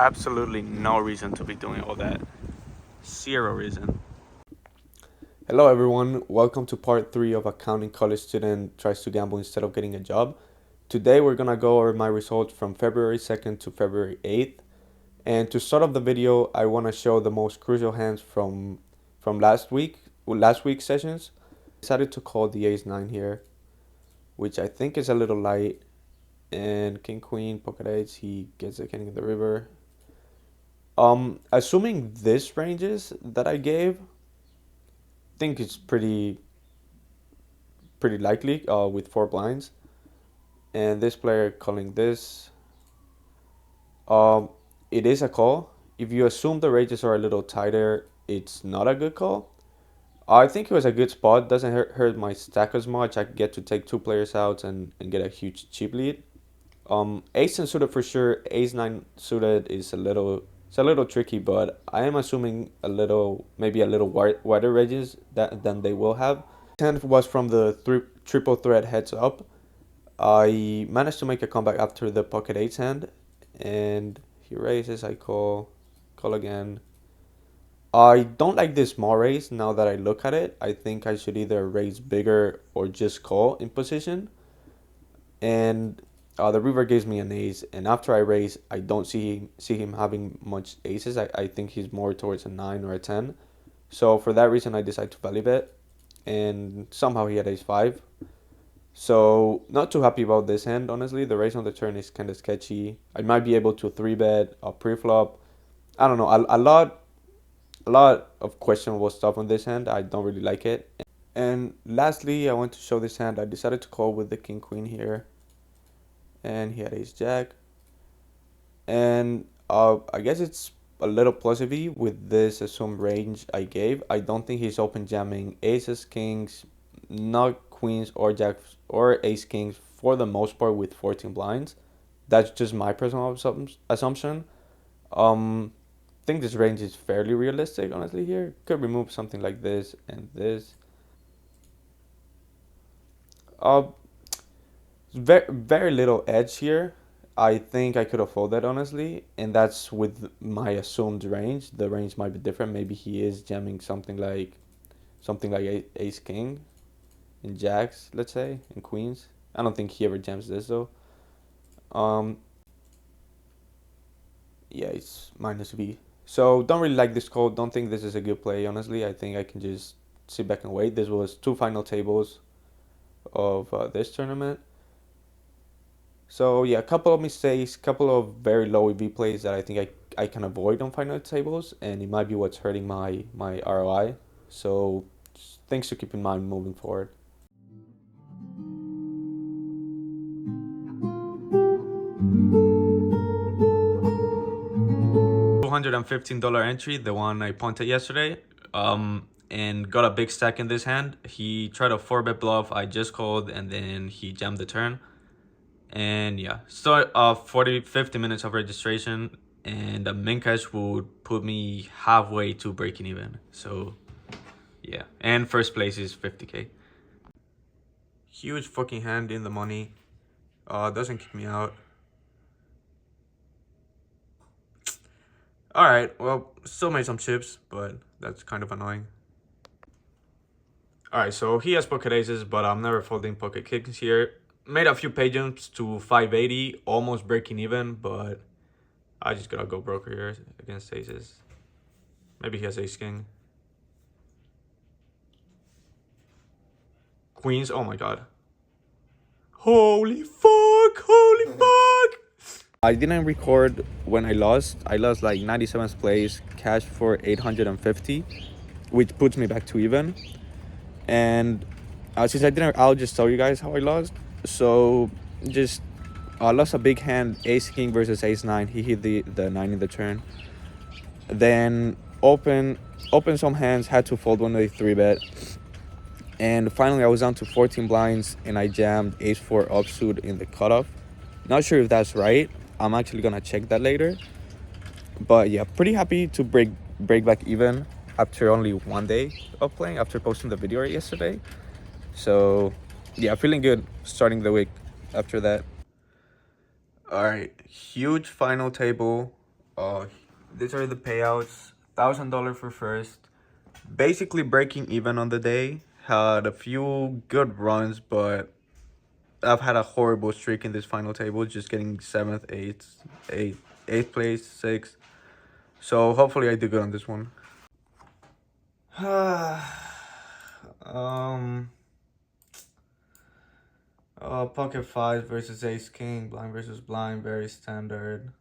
absolutely no reason to be doing all that. Zero reason. Hello everyone, welcome to part 3 of Accounting College Student Tries to Gamble Instead of Getting a Job. Today we're gonna go over my results from February 2nd to February 8th. And to start off the video, I wanna show the most crucial hands from last week's sessions. I decided to call the ace-9 here, which I think is a little light. And king-queen, pocket eights, he gets the king in the river. Assuming this ranges that I gave, think it's pretty likely with 4 blinds. And this player calling this, um, it is a call. If you assume the ranges are a little tighter, it's not a good call. I think it was a good spot. Doesn't hurt my stack as much. I get to take 2 players out and get a huge chip lead. Ace and suited for sure. Ace-9 suited is a little tricky, but I am assuming maybe a little wider ranges than they will have. This hand was from the triple threat heads up. I managed to make a comeback after the pocket eights hand, and he raises. I call again. I don't like this small raise now that I look at it. I think I should either raise bigger or just call in position. And the river gives me an ace, and after I raise, I don't see him having much aces. I think he's more towards a 9 or a 10. So for that reason, I decide to value bet, and somehow he had ace-5. So not too happy about this hand, honestly. The raise on the turn is kind of sketchy. I might be able to 3-bet a pre-flop. I don't know, a lot of questionable stuff on this hand. I don't really like it. And lastly, I want to show this hand. I decided to call with the king-queen here, and he had ace-jack. And I guess it's a little plus V with this assumed range I gave. I don't think he's open jamming aces, kings, not queens or jacks or ace kings for the most part with 14 blinds. That's just my personal assumption. I think this range is fairly realistic, honestly. Here could remove something like this and this. Uh, very little edge here. I think I could have folded, honestly, and that's with my assumed range. The range might be different. Maybe he is jamming something like ace king and jacks, let's say, and queens. I don't think he ever jams this though. Um, yeah, it's minus V. So don't really like this call. Don't think this is a good play, honestly. I think I can just sit back and wait. This was 2 final tables of this tournament. So yeah, a couple of mistakes, couple of very low EV plays that I think I can avoid on final tables, and it might be what's hurting my ROI. So things to keep in mind moving forward. $215 entry, the one I punted yesterday, and got a big stack in this hand. He tried a 4-bet bluff. I just called, and then he jammed the turn. And yeah, start 50 minutes of registration, and a min cash would put me halfway to breaking even. So yeah, and first place is 50K. Huge fucking hand in the money. Doesn't kick me out. All right, well, still made some chips, but that's kind of annoying. All right, so he has pocket aces, but I'm never folding pocket kings here. Made a few pay jumps to 580, almost breaking even, but I just gotta go broker here against aces. Maybe he has ace king. Queens, oh my god. Holy fuck, holy fuck! I didn't record when I lost. I lost like 97th place, cash for 850, which puts me back to even. And since I didn't, I'll just tell you guys how I lost. So just I lost a big hand, ace king versus ace-9. He hit the 9 in the turn. Then open some hands, had to fold one with 3-bet. And finally I was down to 14 blinds, and I jammed ace-4 offsuit in the cutoff. Not sure if that's right. I'm actually gonna check that later. But yeah, pretty happy to break back even after only 1 day of playing, after posting the video yesterday. So yeah, feeling good starting the week after that. All right, huge final table. Uh, these are the payouts. $1,000 for first. Basically breaking even on the day. Had a few good runs, but I've had a horrible streak in this final table, just getting seventh, eighth place, sixth. So hopefully I do good on this one. um, pocket five versus ace king, blind versus blind, very standard.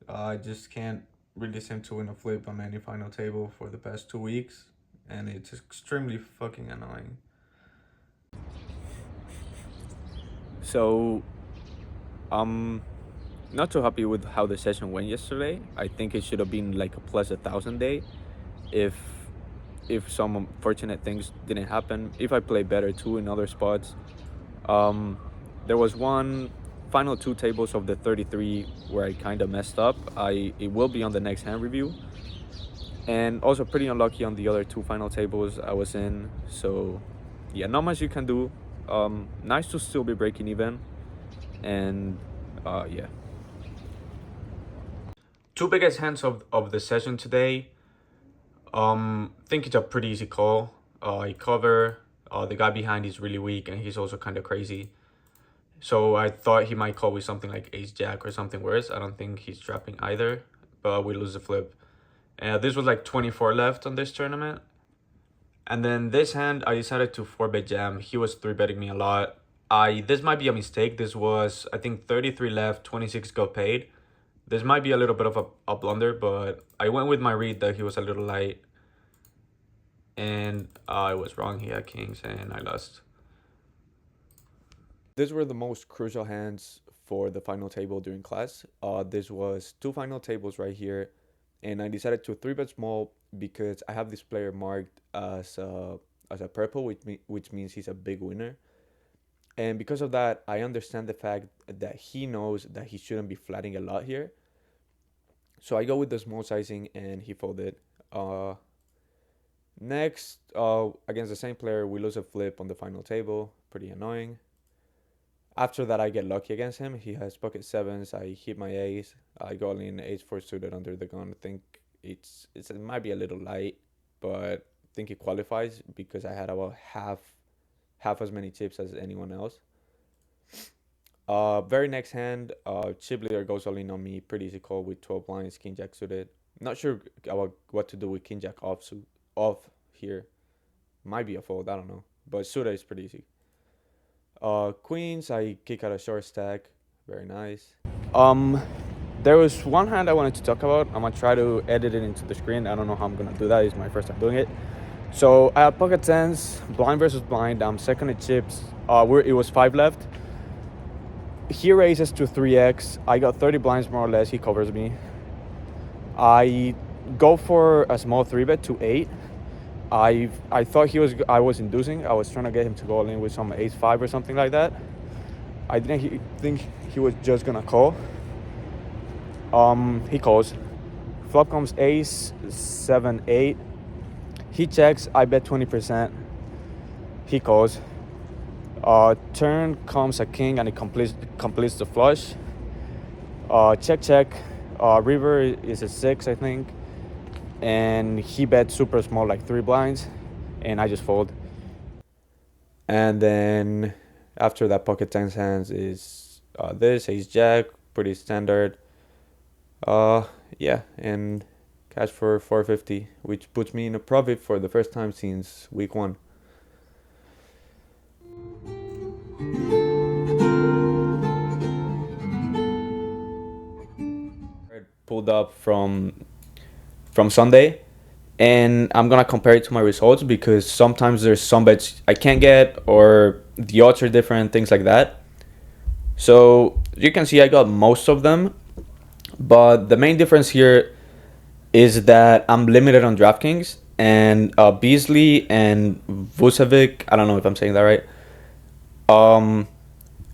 I just can't really seem to win a flip on any final table for the past 2 weeks, and it's extremely fucking annoying. So, I'm not too happy with how the session went yesterday. I think it should have been like a plus 1,000 day if some unfortunate things didn't happen. If I played better too in other spots. Um, there was one final two tables of the 33 where I kind of messed up. It will be on the next hand review, and also pretty unlucky on the other two final tables I was in. So yeah, not much you can do. Nice to still be breaking even, and yeah. Two biggest hands of the session today. Think it's a pretty easy call. I cover. The guy behind is really weak, and he's also kind of crazy. So I thought he might call with something like ace jack or something worse. I don't think he's trapping either, but we lose the flip. This was like 24 left on this tournament. And then this hand, I decided to 4-bet jam. He was 3-betting me a lot. This might be a mistake. This was, I think, 33 left, 26 got paid. This might be a little bit of a blunder, but I went with my read that he was a little light. And I was wrong. He had kings, and I lost. These were the most crucial hands for the final table during class. This was two final tables right here, and I decided to 3-bet small because I have this player marked as a purple, which means he's a big winner. And because of that, I understand the fact that he knows that he shouldn't be flatting a lot here. So I go with the small sizing, and he folded. Next, against the same player, we lose a flip on the final table. Pretty annoying. After that, I get lucky against him. He has pocket sevens. I hit my ace. I go in ace four suited under the gun. I think it might be a little light, but I think it qualifies because I had about half as many chips as anyone else. Very next hand, chip leader goes all in on me. Pretty easy call with 12 blinds, king jack suited. Not sure about what to do with king jack off here. Might be a fold. I don't know, but suited is pretty easy. Queens, I kick out a short stack. Very nice. There was one hand I wanted to talk about. I'm gonna try to edit it into the screen. I don't know how I'm gonna do that. It's my first time doing it. So I have pocket tens, blind versus blind. I'm second at chips. It was 5 left. He raises to 3x. I got 30 blinds more or less. He covers me. I go for a small 3-bet to 8. I thought I was inducing. I was trying to get him to go in with some ace 5 or something like that. I didn't think he was just gonna call. He calls. Flop comes ace 7 8. He checks. I bet 20%. He calls. Turn comes a king and it completes the flush. Check. River is a 6, I think. And he bet super small, like 3 blinds, and I just fold. And then after that, pocket tens hands is this ace jack, pretty standard. Yeah, and cash for 450, which puts me in a profit for the first time since week 1. Pulled up from Sunday, and I'm gonna compare it to my results because sometimes there's some bets I can't get or the odds are different, things like that. So you can see I got most of them, but the main difference here is that I'm limited on DraftKings, and Beasley and Vucevic, I don't know if I'm saying that right,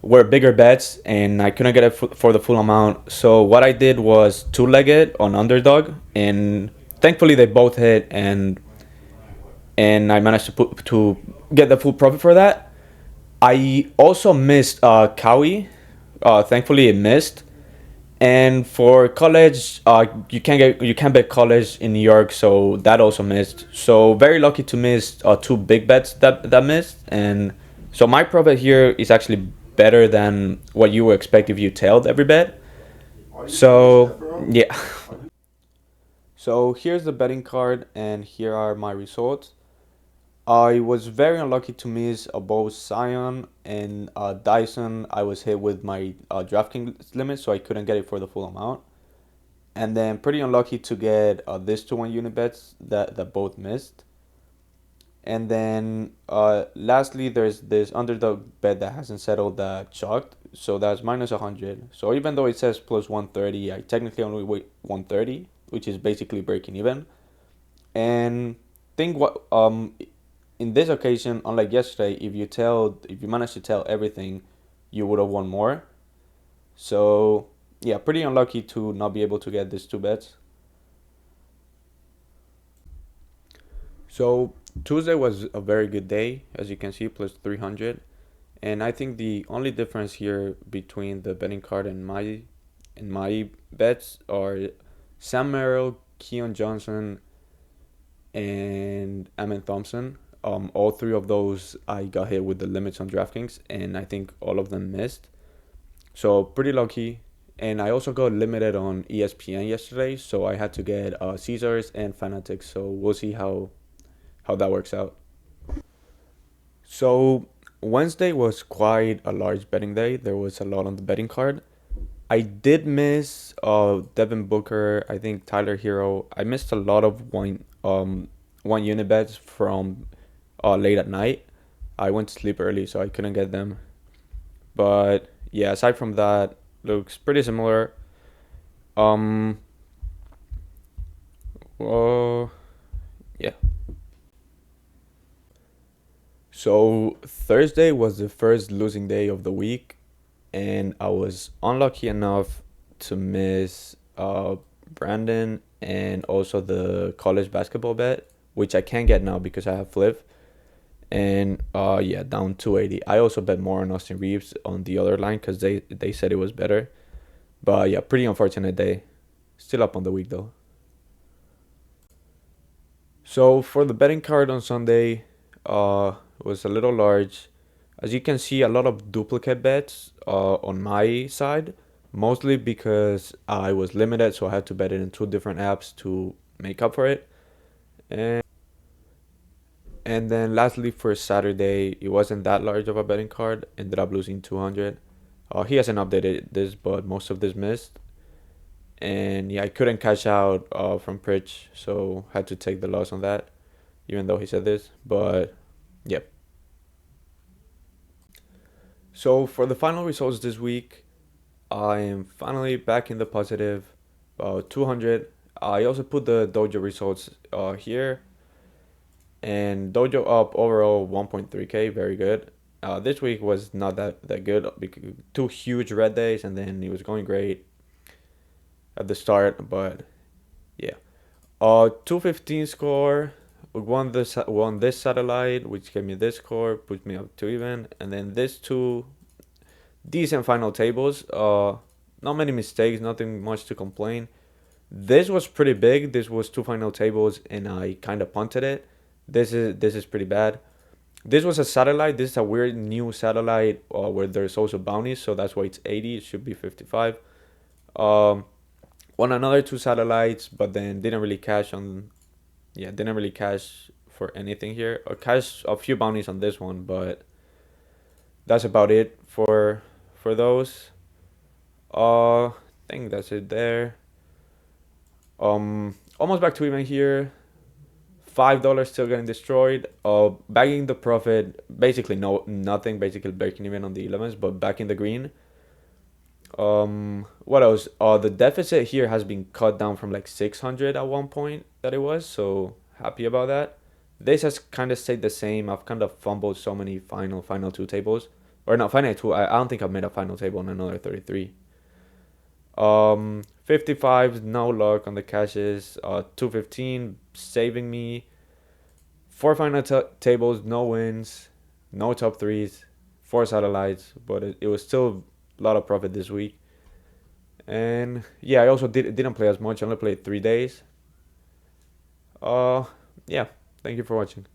were bigger bets, and I couldn't get it for the full amount. So what I did was 2-leg it on underdog, and thankfully they both hit, and I managed to get the full profit for that. I also missed Cowie. Thankfully it missed, And for college, you can't bet college in New York, so that also missed. So very lucky to miss two big bets that missed, and so my profit here is actually better than what you would expect if you tailed every bet. So yeah, so here's the betting card, and here are my results. I was very unlucky to miss both Scion and Dyson. I was hit with my DraftKings limit, so I couldn't get it for the full amount. And then pretty unlucky to get this 2-1 unit bets that both missed. And then lastly, there's this underdog bet that hasn't settled that chalked. So that's minus 100. So even though it says plus 130, I technically only wait 130, which is basically breaking even. And think what in this occasion, unlike yesterday, if you managed to tell everything, you would have won more. So yeah, pretty unlucky to not be able to get these two bets. So Tuesday was a very good day, as you can see, plus 300. And I think the only difference here between the betting card and my bets are Sam Merrill, Keon Johnson, and Amin Thompson. All three of those I got hit with the limits on DraftKings, and I think all of them missed. So pretty lucky. And I also got limited on ESPN yesterday, so I had to get Caesars and Fanatics. So we'll see how that works out. So Wednesday was quite a large betting day. There was a lot on the betting card. I did miss Devin Booker, I think Tyler Hero. I missed a lot of one unit bets from late at night. I went to sleep early, so I couldn't get them. But yeah, aside from that, looks pretty similar. Um, uh, yeah. So Thursday was the first losing day of the week, and I was unlucky enough to miss Brandon and also the college basketball bet, which I can't get now because I have Flip. And yeah, down 280. I also bet more on Austin Reeves on the other line because they said it was better. But yeah, pretty unfortunate day. Still up on the week though. So for the betting card on Sunday, was a little large. As you can see, a lot of duplicate bets on my side, mostly because I was limited, so I had to bet it in two different apps to make up for it. And and then lastly for Saturday, it wasn't that large of a betting card. Ended up losing 200. He hasn't updated this, but most of this missed. And yeah, I couldn't cash out from Pritch, so had to take the loss on that, even though he said this. But yep. So for the final results this week, I am finally back in the positive, 200. I also put the Dojo results here, and Dojo up overall 1.3k, very good. This week was not that good because two huge red days, and then it was going great at the start, but yeah. 215 score. Won this satellite, which gave me this score, put me up to even, and then this two decent final tables. Not many mistakes, nothing much to complain. This was pretty big. This was two final tables, and I kind of punted it. This is pretty bad. This was a satellite. This is a weird new satellite where there's also bounties, so that's why it's 80. It should be 55. Um, Won another two satellites, but then didn't really cash on. Yeah, didn't really cash for anything here. Or cash a few bounties on this one, but that's about it for those. I think that's it there. Almost back to even here. $5 still getting destroyed. Bagging the profit, basically nothing. Basically breaking even on the 11s, but back in the green. What else? The deficit here has been cut down from like 600 at one point that it was. So happy about that. This has kind of stayed the same. I've kind of fumbled so many final two tables, or no, final two. I don't think I've made a final table on another 33. 55, no luck on the cashes. 215 saving me. Four final tables, no wins, no top threes, four satellites, but it was still a lot of profit this week. And yeah, I also didn't play as much. I only played 3 days. Uh, yeah. Thank you for watching.